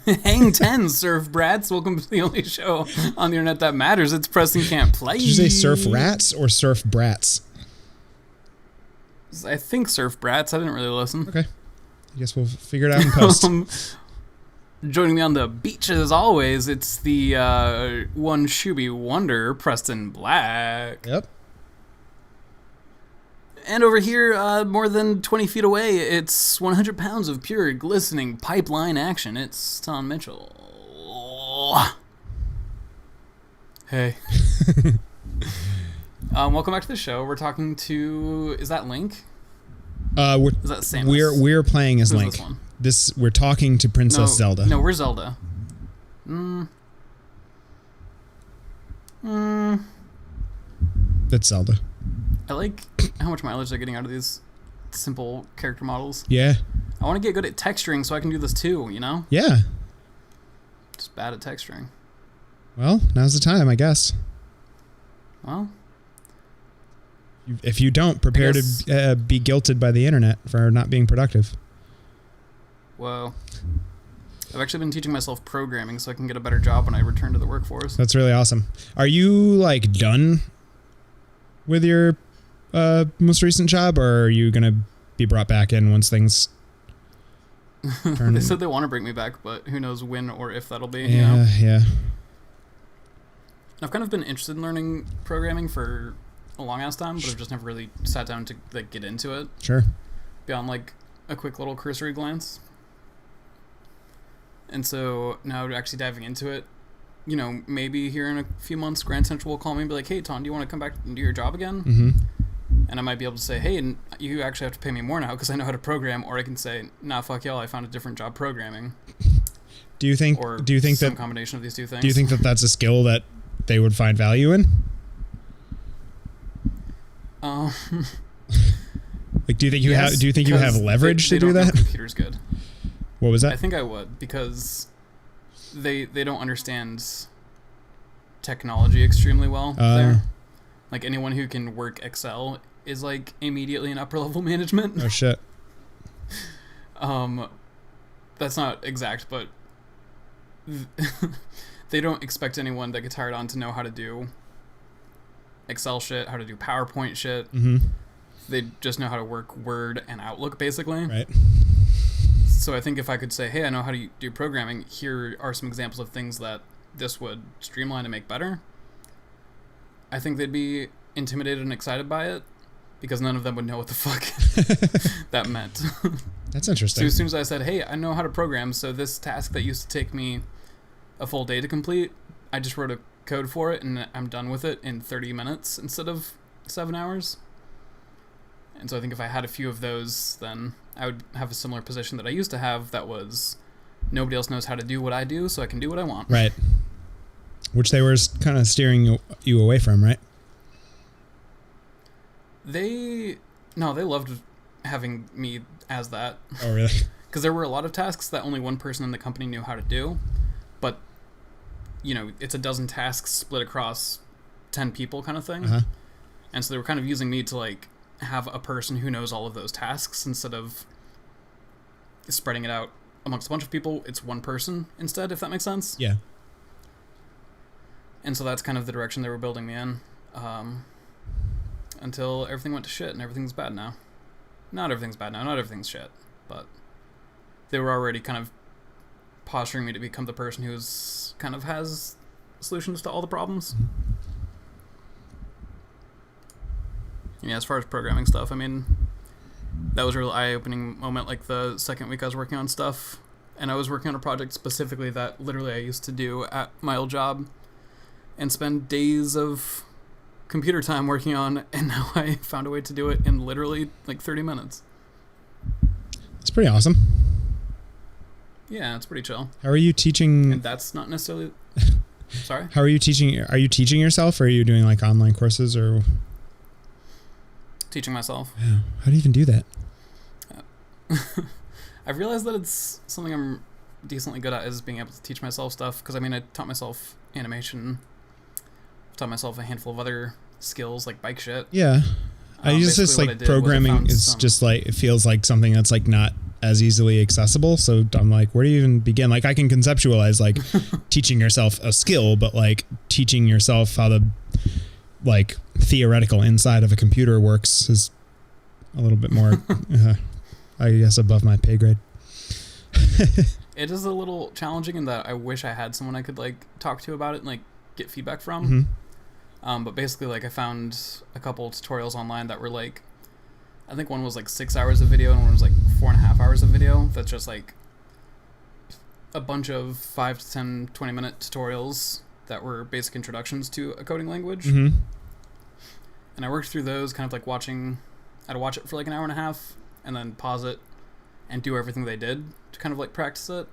Hang 10, surf brats. Welcome to the only show on the internet that matters. It's Preston Can't Play. Did you say surf rats or surf brats? I think surf brats. I didn't really listen. Okay. I guess we'll figure it out in post. Joining me on the beach as always, it's the one Shooby wonder, Preston Black. Yep. And over here, more than 20 feet away, it's 100 pounds of pure, glistening pipeline action. It's Tom Mitchell. Hey. Welcome back to the show. We're talking to... Is that Link? Is that Samus? We're playing as Link. We're talking to Princess Zelda. No, we're Zelda. That's Zelda. I like how much mileage they're getting out of these simple character models. Yeah. I want to get good at texturing so I can do this too, you know? Yeah. Just bad at texturing. Well, now's the time, I guess. Well. If you don't, prepare to be guilted by the internet for not being productive. Whoa. I've actually been teaching myself programming so I can get a better job when I return to the workforce. That's really awesome. Are you, like, done with your most recent job, or are you going to be brought back in once things turn? They said they want to bring me back, but who knows when or if that'll be. Yeah, you know? yeah. I've kind of been interested in learning programming for a long-ass time, but I've just never really sat down to like get into it. Sure. Beyond, like, a quick little cursory glance. And so now actually diving into it, you know, maybe here in a few months, Grand Central will call me and be like, hey, Tom, do you want to come back and do your job again? Mm-hmm. And I might be able to say, hey, and you actually have to pay me more now because I know how to program, or I can say, nah, fuck y'all, I found a different job programming. Do you think some that combination of these two things? Do you think that that's a skill that they would find value in? Like, do you think you yes, have leverage to do that? Computer's good. What was that? I think I would, because they don't understand technology extremely well there. Like, anyone who can work Excel is, like, immediately in upper level management. Oh shit. That's not exact, but they don't expect anyone that gets hired on to know how to do Excel shit, how to do PowerPoint shit. Mm-hmm. They just know how to work Word and Outlook, basically. Right. So I think if I could say, hey, I know how to do programming, here are some examples of things that this would streamline and make better, I think they'd be intimidated and excited by it, because none of them would know what the fuck that meant. That's interesting. So as soon as I said, hey, I know how to program, so this task that used to take me a full day to complete, I just wrote a code for it, and I'm done with it in 30 minutes instead of 7 hours. And so I think if I had a few of those, then I would have a similar position that I used to have, that was nobody else knows how to do what I do, so I can do what I want. Right. Which they were kind of steering you away from, right? They loved having me as that. Oh, really? Because there were a lot of tasks that only one person in the company knew how to do, but, you know, it's a dozen tasks split across 10 people kind of thing. Uh-huh. And so they were kind of using me to, like, have a person who knows all of those tasks instead of spreading it out amongst a bunch of people. It's one person instead, if that makes sense. Yeah. And so that's kind of the direction they were building me in, until everything went to shit, and everything's bad now. Not everything's bad now, not everything's shit, but they were already kind of posturing me to become the person who's kind of has solutions to all the problems. Yeah, as far as programming stuff, I mean, that was a real eye-opening moment, like the second week I was working on stuff, and I was working on a project specifically that literally I used to do at my old job and spend days of computer time working on, and now I found a way to do it in literally like 30 minutes. It's pretty awesome. Yeah, it's pretty chill. How are you teaching? And that's not necessarily... Sorry? How are you teaching? Are you teaching yourself, or are you doing like online courses, or... Teaching myself. Yeah. How do you even do that? I've realized that it's something I'm decently good at, is being able to teach myself stuff, because I mean, I taught myself animation, taught myself a handful of other skills like bike shit. Yeah. I just like programming is just like, it feels like something that's like not as easily accessible. So I'm like, where do you even begin? Like I can conceptualize like teaching yourself a skill, but like teaching yourself how the like theoretical inside of a computer works is a little bit more, I guess, above my pay grade. It is a little challenging in that I wish I had someone I could like talk to about it and like get feedback from. But basically, like I found a couple tutorials online that were like, I think one was like 6 hours of video and one was like 4.5 hours of video. That's just like a bunch of 5 to 10, 20 minute tutorials that were basic introductions to a coding language. And I worked through those, kind of like watching. I'd watch it for like an hour and a half and then pause it and do everything they did to kind of like practice it.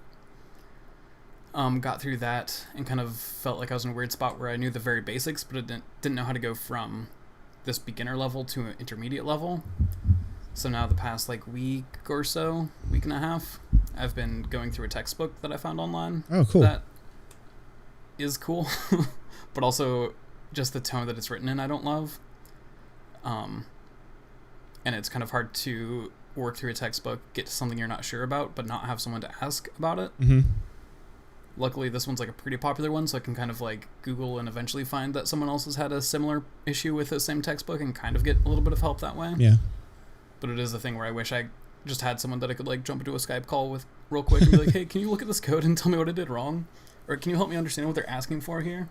Got through that and kind of felt like I was in a weird spot where I knew the very basics, but I didn't know how to go from this beginner level to an intermediate level. So now the past like week or so, week and a half, I've been going through a textbook that I found online. Oh, cool. That is cool, but also just the tone that it's written in I don't love. And it's kind of hard to work through a textbook, get to something you're not sure about, but not have someone to ask about it. Luckily, this one's like a pretty popular one, so I can kind of like Google and eventually find that someone else has had a similar issue with the same textbook and kind of get a little bit of help that way. Yeah. But it is a thing where I wish I just had someone that I could like jump into a Skype call with real quick and be like, hey, can you look at this code and tell me what I did wrong? Or can you help me understand what they're asking for here?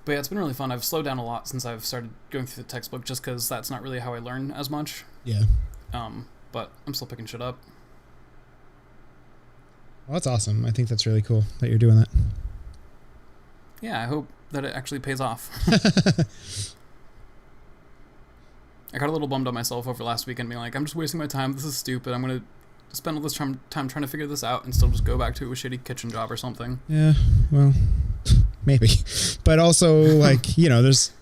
But yeah, it's been really fun. I've slowed down a lot since I've started going through the textbook just because that's not really how I learn as much. Yeah. But I'm still picking shit up. Well, that's awesome. I think that's really cool that you're doing that. Yeah, I hope that it actually pays off. I got a little bummed on myself over last weekend being like, I'm just wasting my time. This is stupid. I'm going to spend all this time trying to figure this out and still just go back to a shitty kitchen job or something. Yeah, well, maybe. But also, like, there's,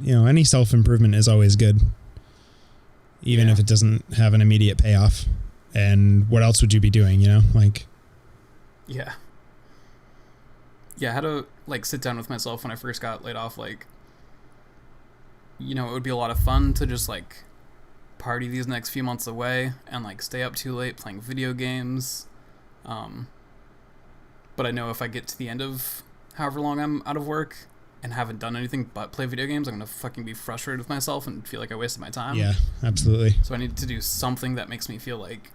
any self-improvement is always good. Even if it doesn't have an immediate payoff. And what else would you be doing, Like... Yeah. Yeah, I had to, like, sit down with myself when I first got laid off, like, it would be a lot of fun to just, like, party these next few months away and, like, stay up too late playing video games. But I know if I get to the end of however long I'm out of work and haven't done anything but play video games, I'm going to fucking be frustrated with myself and feel like I wasted my time. Yeah, absolutely. So I need to do something that makes me feel like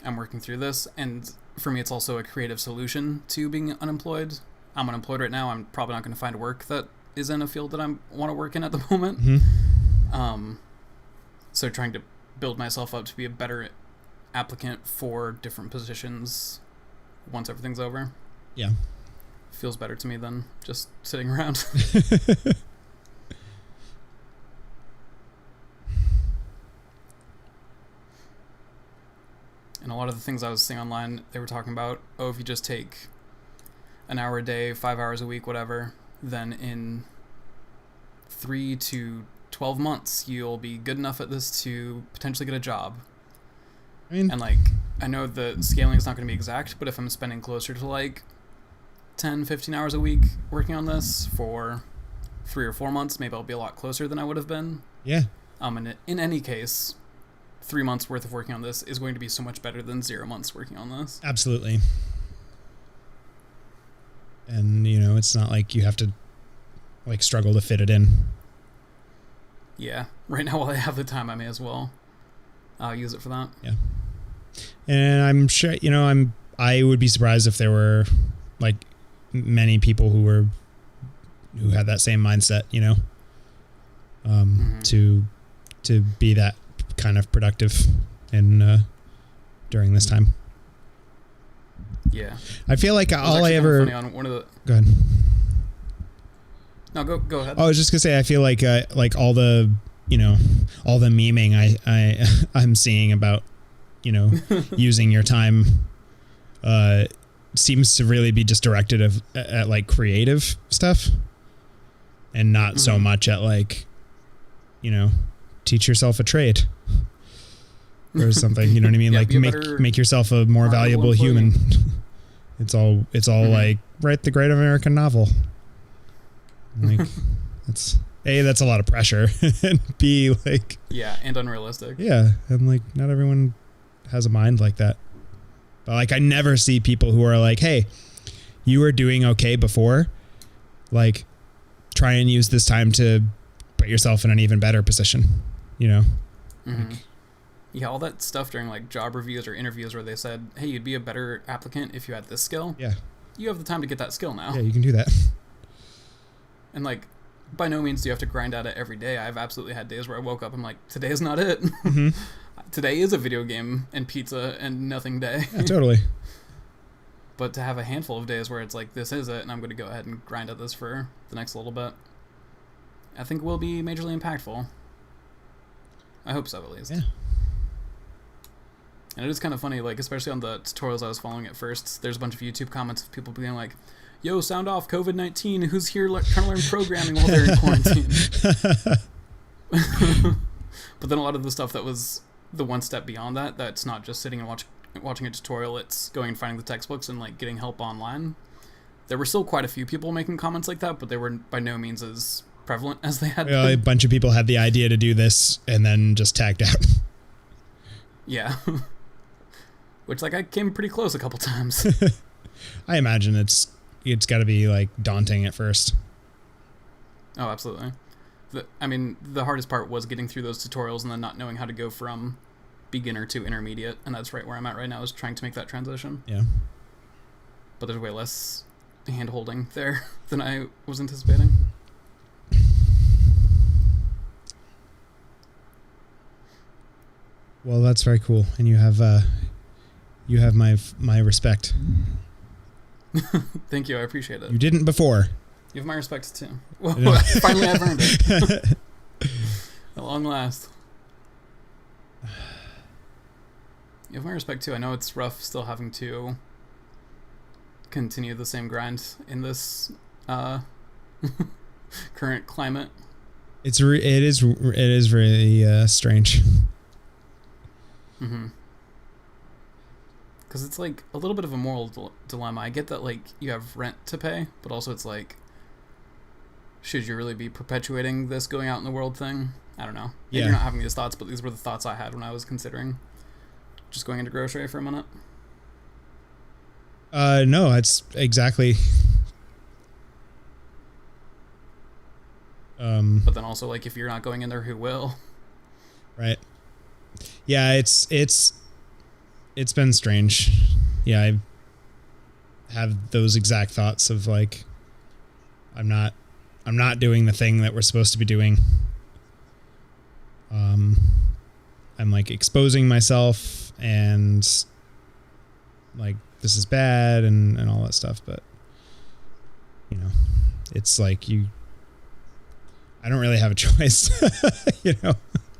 I'm working through this, and for me it's also a creative solution to being unemployed. I'm unemployed right now. I'm probably not going to find work that is in a field that I want to work in at the moment. So trying to build myself up to be a better applicant for different positions once everything's over. Yeah. Feels better to me than just sitting around. And a lot of the things I was seeing online, they were talking about, if you just take an hour a day, 5 hours a week, whatever, then in 3 to 12 months, you'll be good enough at this to potentially get a job. And, like, I know the scaling is not going to be exact, but if I'm spending closer to, like, 10, 15 hours a week working on this for 3 or 4 months, maybe I'll be a lot closer than I would have been. Yeah. And in any case... 3 months worth of working on this is going to be so much better than 0 months working on this. Absolutely. And, it's not like you have to, like, struggle to fit it in. Yeah. Right now, while I have the time, I may as well use it for that. Yeah. And I'm sure, I would be surprised if there were, like, many people who had that same mindset, to be that kind of productive during this time. Yeah. I feel like all I ever... Funny on one of the... Go ahead. No, go ahead. I was just gonna say, I feel like all the, all the memeing I'm seeing about, using your time seems to really be just directed at like creative stuff and not so much at like, teach yourself a trade or something, you know what I mean? Like make yourself a more valuable human. It's all like write the great American novel. Like A, that's a lot of pressure, and B, like, yeah, and unrealistic. yeah, and like not everyone has a mind like that. But like I never see people who are like, hey, you were doing okay before, like try and use this time to put yourself in an even better position, you know? Mm-hmm. Yeah, all that stuff during like job reviews or interviews where they said, hey, you'd be a better applicant if you had this skill. Yeah. You have the time to get that skill now. Yeah, you can do that. And like, by no means do you have to grind at it every day. I've absolutely had days where I woke up and I'm like, today is not it. Mm-hmm. Today is a video game and pizza and nothing day. Yeah, totally. But to have a handful of days where it's like, this is it, and I'm going to go ahead and grind at this for the next little bit, I think will be majorly impactful. I hope so, at least. Yeah. And it is kind of funny, like, especially on the tutorials I was following at first, there's a bunch of YouTube comments of people being like, yo, sound off COVID-19, who's here trying to learn programming while they're in quarantine? But then a lot of the stuff that was the one step beyond that, that's not just sitting and watching a tutorial, it's going and finding the textbooks and like getting help online. There were still quite a few people making comments like that, but they were by no means as prevalent as they had been. A bunch of people had the idea to do this and then just tagged out. Yeah. Which, like, I came pretty close a couple times. I imagine it's got to be like daunting at first. Oh, absolutely. The hardest part was getting through those tutorials and then not knowing how to go from beginner to intermediate, and that's right where I'm at right now, is trying to make that transition. Yeah. But there's way less hand-holding there than I was anticipating. Well, that's very cool, and you have my respect. Thank you, I appreciate it. You didn't before. You have my respect too. Well, finally I've earned it. At long last. You have my respect too. I know it's rough still having to continue the same grind in this current climate. It is really strange. Mm-hmm. Because it's like a little bit of a moral dilemma. I get that like you have rent to pay, but also it's like, should you really be perpetuating this going out in the world thing? I don't know. Maybe you're not having these thoughts, but these were the thoughts I had when I was considering just going into grocery for a minute. No, it's exactly. But then also, like, if you're not going in there, who will? Right. Yeah, it's been strange. Yeah, I have those exact thoughts of like, I'm not doing the thing that we're supposed to be doing. I'm like exposing myself and like this is bad and all that stuff, but you know, it's like I don't really have a choice, you know?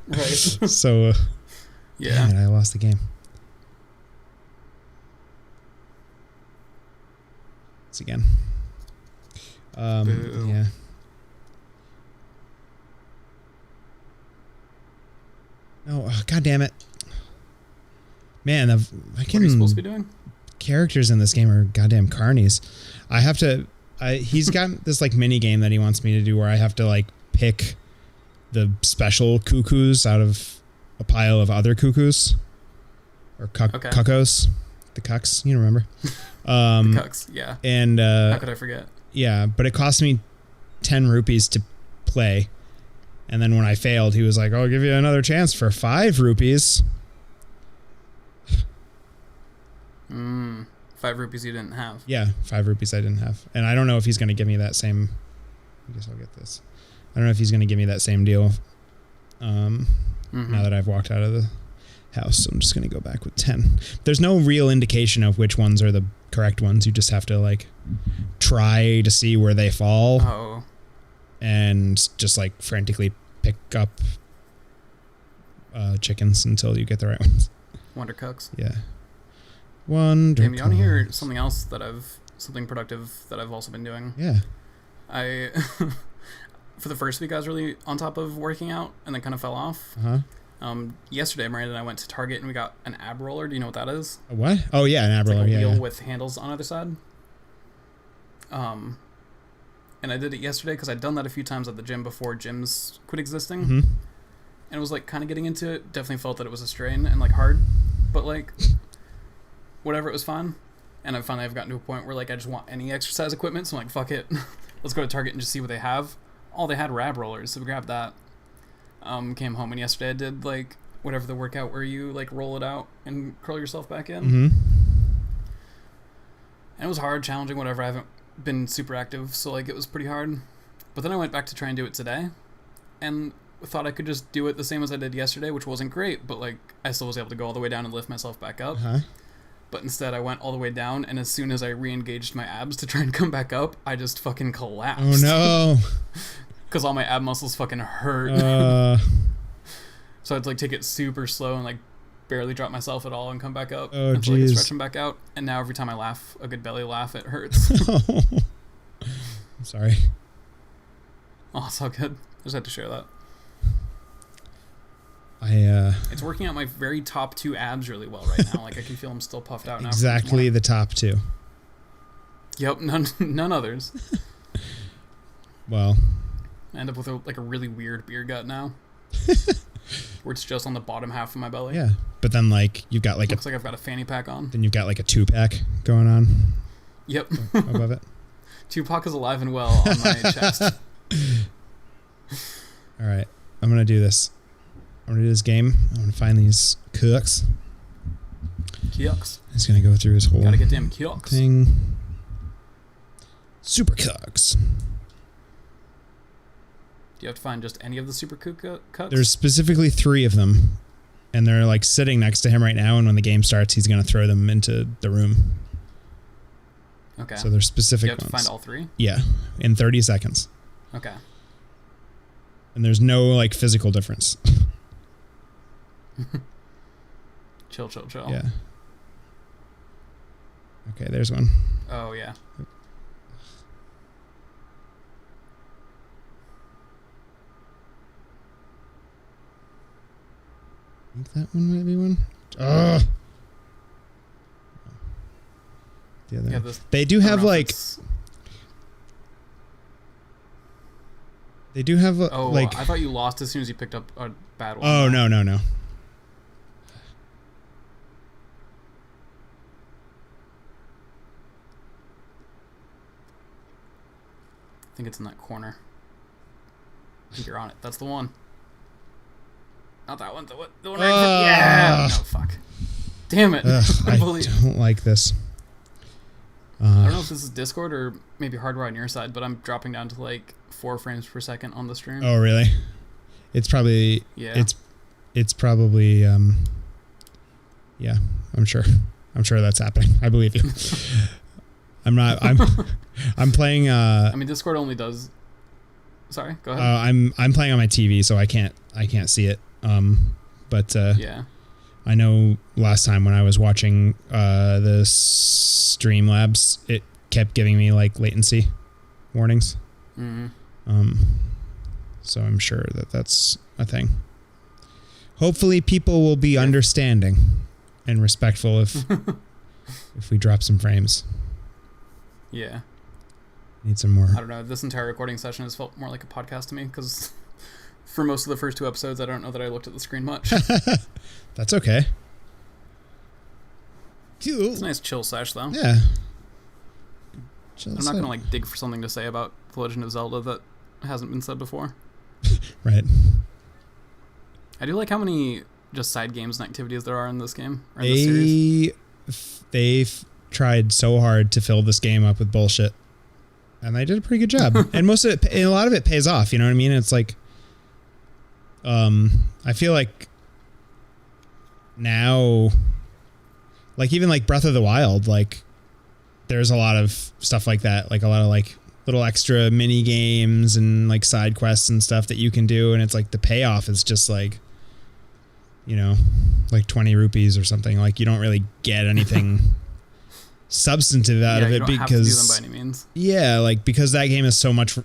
Right. So, yeah, man, I lost the game. It's again. Boo. Yeah. Oh, God damn it. Man, what are you supposed to be doing? Characters in this game are goddamn carnies. He's got this like mini game that he wants me to do where I have to like pick the special cuckoos out of a pile of other cuckoos or cuckoos, the cucks, you remember? The cucks, yeah. And how could I forget? Yeah, but it cost me 10 rupees to play. And then when I failed, he was like, "I'll give you another chance for 5 rupees." 5 rupees you didn't have. Yeah, 5 rupees I didn't have. And I don't know if he's going to give me that same... I guess I'll get this. I don't know if he's going to give me that same deal now that I've walked out of the house. So I'm just going to go back with 10. There's no real indication of which ones are the correct ones. You just have to like try to see where they fall. Oh. And just like frantically pick up chickens until you get the right ones. Wonder cucks. Yeah. Wonder. Damn, you want to hear something else something productive that I've also been doing? Yeah. For the first week I was really on top of working out and then kind of fell off. Yesterday Miranda and I went to Target and we got an ab roller. Do you know what that is? A what? Oh yeah, an ab roller. Like a wheel with handles on either side. and I did it yesterday because I'd done that a few times at the gym before gyms quit existing. Mm-hmm. And it was like kind of getting into it. Definitely felt that it was a strain and like hard, but like whatever, it was fun. And I've gotten to a point where like I just want any exercise equipment, so I'm like, fuck it, let's go to Target and just see what they have. All they had were ab rollers, so we grabbed that. Came home, and yesterday I did like whatever the workout where you like roll it out and curl yourself back in. Mm-hmm. And it was hard, challenging, whatever. I haven't been super active, so like it was pretty hard. But then I went back to try and do it today, and thought I could just do it the same as I did yesterday, which wasn't great, but like I still was able to go all the way down and lift myself back up. Uh-huh. But instead I went all the way down, and as soon as I re-engaged my abs to try and come back up, I just fucking collapsed. Oh no. Because all my ab muscles fucking hurt. So I had to like take it super slow and like barely drop myself at all and come back up until I could stretch them back out. And now every time I laugh, a good belly laugh, it hurts. I'm sorry. Oh, it's all good. I just had to share that. It's working out my very top 2 abs really well right now. Like I can feel them still puffed out now. Exactly the top 2. Yep, none others. Well, I end up with a really weird beer gut now. Where it's just on the bottom half of my belly. yeah. But then like you've got like Looks like I've got a fanny pack on. then you've got like a 2-pack going on Yep. above it. Tupac is alive and well on my chest. All right. I'm going to do this. I'm going to do this game. I'm going to find these cooks. Kioks. He's going to go through his whole Gotta get them kioks. thing. Super cooks. Do you have to find just any of the super cuts? There's specifically 3 of them. And they're like sitting next to him right now. And when the game starts, he's going to throw them into the room. Okay. So they're specific you have ones. to find all 3? Yeah. In 30 seconds. Okay. And there's no like physical difference. Chill. Yeah. Okay, there's one. Oh, yeah. I think that one might be one. Ugh. The other. Yeah, They do have like. They do have like. I thought you lost as soon as you picked up a bad one. Oh no. I think it's in that corner. I think you're on it. That's the one. Not that one. The one right in front. Yeah. No, fuck. Damn it. I don't like this. I don't know if this is Discord or maybe hardware on your side, but I'm dropping down to like 4 frames per second on the stream. Oh really? It's probably. Yeah. It's probably. Yeah, I'm sure that's happening. I believe you. I'm playing. I mean, Discord only does. Sorry, go ahead. I'm playing on my TV, so I can't see it. But yeah. I know last time when I was watching the Streamlabs, it kept giving me like latency warnings. Mm-hmm. So I'm sure that's a thing. Hopefully, people will be understanding and respectful if we drop some frames. Yeah. Need some more. I don't know. This entire recording session has felt more like a podcast to me because for most of the first 2 episodes, I don't know that I looked at the screen much. That's okay. It's a nice chill sesh, though. Yeah. I'm not going to like dig for something to say about The Legend of Zelda that hasn't been said before. Right. I do like how many just side games and activities there are in this game. Or in this series. They've tried so hard to fill this game up with bullshit. And they did a pretty good job. And most of it, a lot of it pays off. You know what I mean? It's like, I feel like now, like even like Breath of the Wild, like there's a lot of stuff like that. Like a lot of like little extra mini games and like side quests and stuff that you can do. And it's like the payoff is just like, you know, like 20 rupees or something. Like you don't really get anything substantive out of it because have to do them by any means. Yeah, like because that game is so much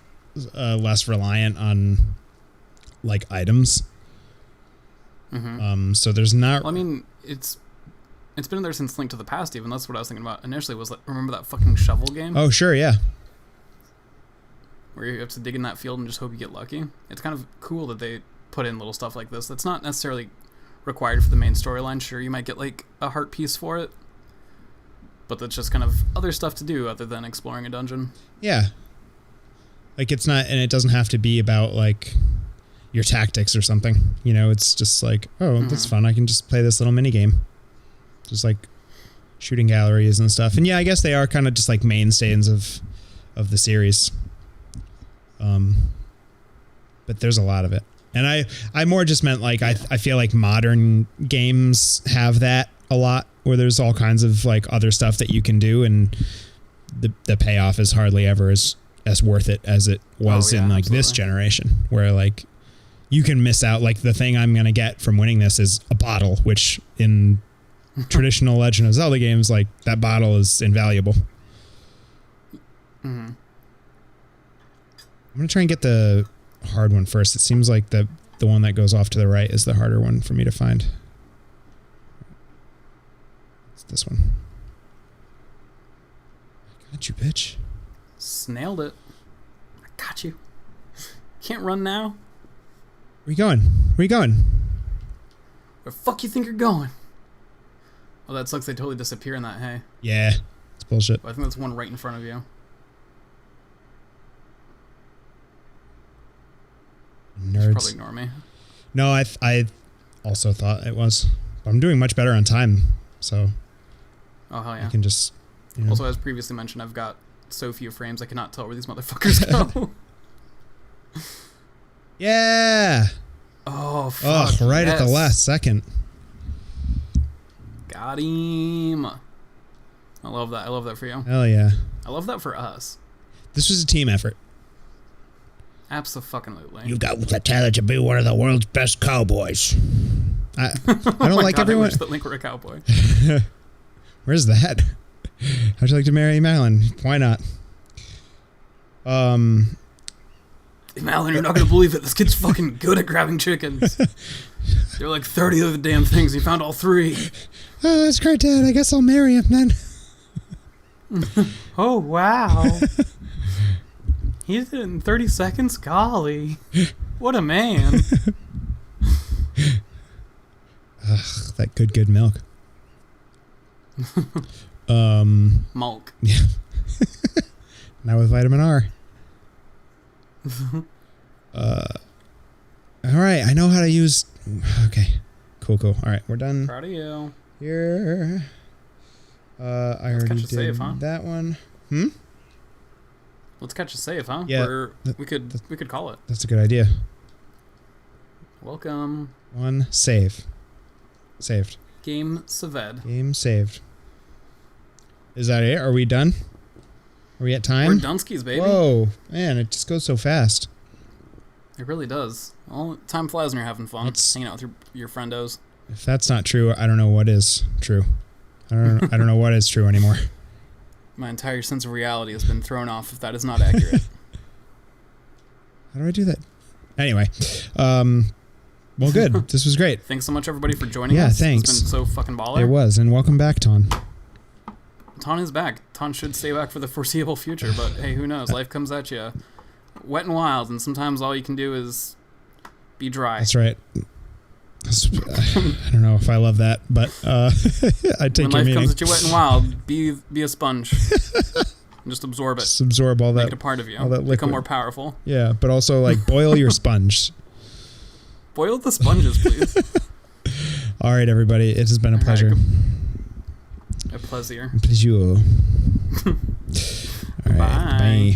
less reliant on like items. Mm-hmm. So there's not. Well, I mean, it's been there since Link to the Past. Even that's what I was thinking about initially. Was like, remember that fucking shovel game? Oh sure, yeah. where you have to dig in that field and just hope you get lucky. It's kind of cool that they put in little stuff like this. That's not necessarily required for the main storyline. Sure, you might get like a heart piece for it, but that's just kind of other stuff to do other than exploring a dungeon. Yeah. Like it's not, and it doesn't have to be about like your tactics or something. You know, it's just like, oh, that's fun. I can just play this little mini game. Just like shooting galleries and stuff. And yeah, I guess they are kind of just like mainstays of the series. But there's a lot of it. And I more just meant like, I feel like modern games have that a lot, where there's all kinds of like other stuff that you can do, and the payoff is hardly ever as worth it as it was in like this generation, where like you can miss out. Like the thing I'm going to get from winning this is a bottle, which in traditional Legend of Zelda games, like that bottle is invaluable. I'm going to try and get the hard one first. It seems like the one that goes off to the right is the harder one for me to find. It's this one. I got you, bitch. Snailed it. I got you. Can't run now. Where you going? Where you going? Where the fuck you think you're going? Oh, that sucks. They totally disappear in that hay. Yeah, it's bullshit. But I think that's one right in front of you. Nerds. Probably ignore me. No, I also thought it was. But I'm doing much better on time, so. Oh hell yeah! I can just. You know. Also, as previously mentioned, I've got so few frames I cannot tell where these motherfuckers go. Yeah. Oh fuck! Oh, right at the last second. Got him. I love that. I love that for you. Hell yeah. I love that for us. This was a team effort. Absolutely. You got the talent to be one of the world's best cowboys. I don't like everyone. I wish that Link were a cowboy. Where's that? How'd you like to marry Malin? Why not? Hey, Malin, you're not gonna believe it. This kid's fucking good at grabbing chickens. There were like 30 of the damn things. He found all 3. Oh, that's great, Dad. I guess I'll marry him then. Oh wow. He did it in 30 seconds? Golly. What a man. Ugh, that good milk. Mulk. Yeah. Now with vitamin R. Alright, I know how to use... Okay. Cool. Alright, we're done. Proud of you. Here. I already did save, huh? that one. Let's catch a save, huh? Yeah. We could call it. That's a good idea. Welcome. One save. Saved. Game saved. Game saved. Is that it? Are we done? Are we at time? We're Dunskies, baby. Whoa. Man, it just goes so fast. It really does. Well, time flies when you're having fun. Hanging out with your friendos. If that's not true, I don't know what is true. I don't know what is true anymore. My entire sense of reality has been thrown off if that is not accurate. How do I do that? Anyway, well, good. This was great. Thanks so much, everybody, for joining us. Yeah, thanks. It's been so fucking baller. It was, and welcome back, Taun. Taun is back. Taun should stay back for the foreseeable future, but hey, who knows? Life comes at you wet and wild, and sometimes all you can do is be dry. That's right. I don't know if I love that, but I take when your life meaning. comes at you wet and wild, be a sponge. Just absorb it. Just absorb all that. Make it a part of you. All that liquid. Become more powerful. Yeah, but also like boil your sponge. Boil the sponges, please. All right, everybody. It has been a pleasure. A pleasure. Pleasure. All right. Bye. Bye.